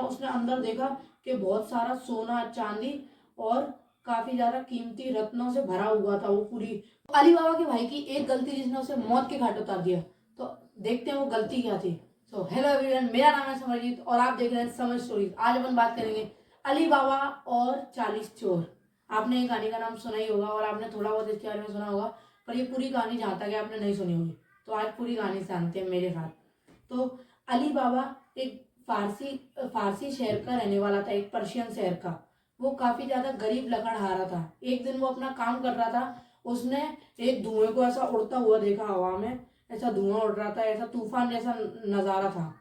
उसने अंदर देखा कि बहुत सारा सोना चांदी और काफी ज्यादा कीमती रत्नों से भरा हुआ था वो पूरी। अली बाबा के भाई की एक गलती जिसने उसे मौत के घाट उतार दिया। तो देखते हैं वो गलती क्या थी। सो हेलो एवरीवन, मेरा नाम है समरजीत और आप देख रहे हैं समर स्टोरीज। आज अपन बात करेंगे अली बाबा और 40 चोर। आपने ये कहानी का नाम सुना ही होगा और आपने थोड़ा बहुत इसके बारे में सुना होगा, पर ये पूरी कहानी जहाँ तक है आपने नहीं सुनी होगी। तो आज पूरी कहानी जानते हैं मेरे साथ। तो अली बाबा एक फारसी शहर का रहने वाला था, एक पर्शियन शहर का। वो काफी ज्यादा गरीब लकड़हारा था। एक दिन वो अपना काम कर रहा था, उसने एक धुएं को ऐसा उड़ता हुआ देखा हवा में। ऐसा धुआं उड़ रहा था, ऐसा तूफान जैसा नजारा था।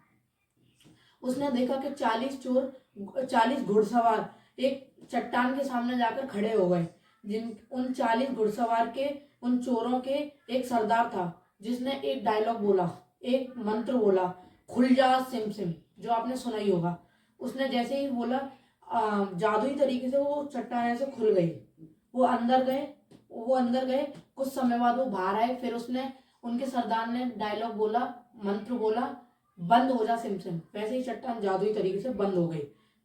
उसने देखा कि 40 घुड़सवार एक चट्टान के सामने जाकर खड़े हो गए। जिन उन 40 घुड़सवार के, उन चोरों के एक सरदार था जिसने एक डायलॉग बोला, एक मंत्र बोला, खुल जा सिम सिम, जो आपने सुना ही होगा। उसने जैसे ही बोला जादुई तरीके से वो चट्टान ऐसे खुल गई। वो अंदर गए। कुछ समय बाद वो बाहर आए। फिर उसने, उनके सरदार ने डायलॉग बोला, मंत्र बोला, बंद हो जा सिम सिम। वैसे ही चट्टान जादुई तरीके से बंद हो गई।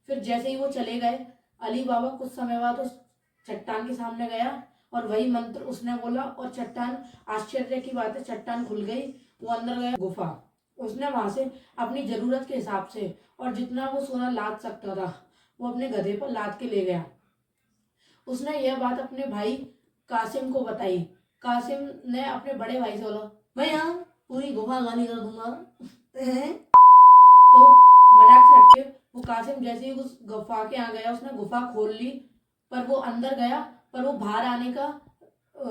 फिर जैसे ही वो चले गए, अली बाबा कुछ समय बाद उस चट्टान के सामने गया और वही मंत्र उसने बोला और चट्टान, आश्चर्य की बात है, चट्टान खुल गई। वो अंदर गया गुफा। उसने वहां से अपनी जरूरत के हिसाब से और जितना वो सोना लाद सकता था वो अपने गधे पर लाद के ले गया। उसने यह बात अपने भाई कासिम को बताई। कासिम ने अपने बड़े भाई से बोला, मैं यहाँ पूरी गुफा खाली कर दूंगा। तो मजाक से हटके वो कासिम जैसे ही उस गुफा के यहाँ गया, उसने गुफा खोल ली। पर वो अंदर गया, पर वो बाहर आने का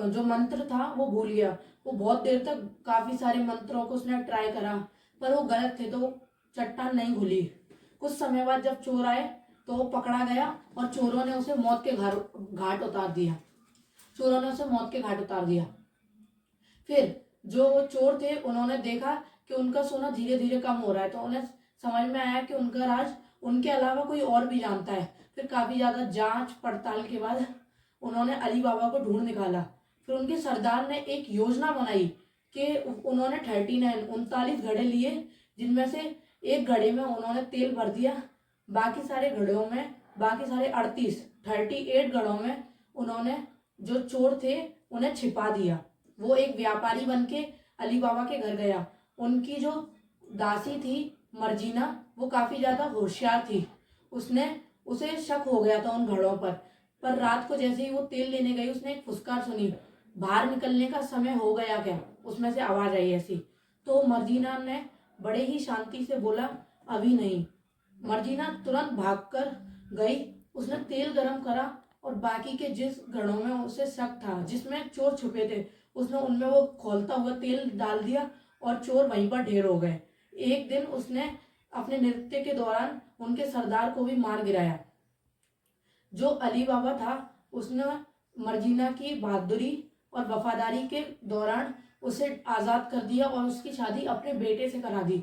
जो मंत्र था वो भूल गया। वो बहुत देर तक काफी सारे मंत्रों को उसने ट्राई करा, पर वो गलत थे। तो वो चट्टान नहीं खुली। कुछ समय बाद जब चोर आए तो वो पकड़ा गया और चोरों ने उसे मौत के घाट उतार दिया। फिर जो वो चोर थे उन्होंने देखा कि उनका सोना धीरे धीरे कम हो रहा है। तो उन्हें समझ में आया कि उनका राज उनके अलावा कोई और भी जानता है। फिर काफी ज्यादा जांच पड़ताल के बाद उन्होंने अली बाबा को ढूंढ निकाला। फिर उनके सरदार ने एक योजना बनाई कि उन्होंने 39 घड़े लिए, जिनमें से एक घड़े में उन्होंने तेल भर दिया। बाकी सारे 38 घड़ों में उन्होंने, जो चोर थे, उन्हें छिपा दिया। वो एक व्यापारी बन के अली बाबा के घर गया। उनकी जो दासी थी मर्जीना, वो काफी ज्यादा होशियार थी। उसे शक हो गया था उन घड़ों पर रात को जैसे ही वो तेल लेने गई, उसने एक फुसकार सुनी, बाहर निकलने का समय हो गया क्या, उसमें से आवाज आई ऐसी। तो मर्जीना ने बड़े ही शांति से बोला, अभी नहीं। मर्जीना तुरंत भागकर गई। उसने तेल गरम करा और बाकी के जिस घड़ों में उसे शक था, जिसमें चोर छुपे थे, उसने उनमें वो खोलता हुआ तेल डाल दिया और चोर वहीं पर ढेर हो गए। एक दिन उसने अपने नृत्य के दौरान उनके सरदार को भी मार गिराया। जो अली बाबा था, उसने मर्जीना की बहादुरी और वफादारी के दौरान उसे आजाद कर दिया और उसकी शादी अपने बेटे से करा दी।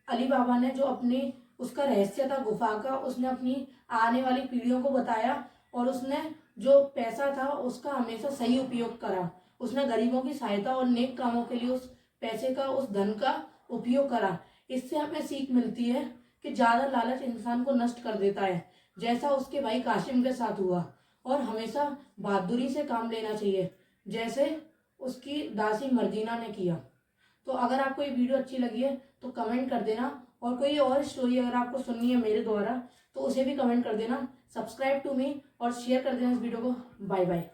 अली बाबा ने जो अपनी, उसका रहस्य था गुफा का, उसने अपनी आने वाली पीढ़ियों को बताया और उसने जो पैसा था उसका हमेशा सही उपयोग करा। उसने गरीबों की सहायता और नेक कामों के लिए उस पैसे का, उस धन का उपयोग करा। इससे हमें सीख मिलती है कि ज्यादा लालच इंसान को नष्ट कर देता है, जैसा उसके भाई काशिम के साथ हुआ। और हमेशा बहादुरी से काम लेना चाहिए, जैसे उसकी दासी मर्जीना ने किया। तो अगर आपको ये वीडियो अच्छी लगी है तो कमेंट कर देना, और कोई और स्टोरी अगर आपको सुननी है मेरे द्वारा तो उसे भी कमेंट कर देना। सब्सक्राइब टू मी और शेयर कर देना इस वीडियो को। Bye bye.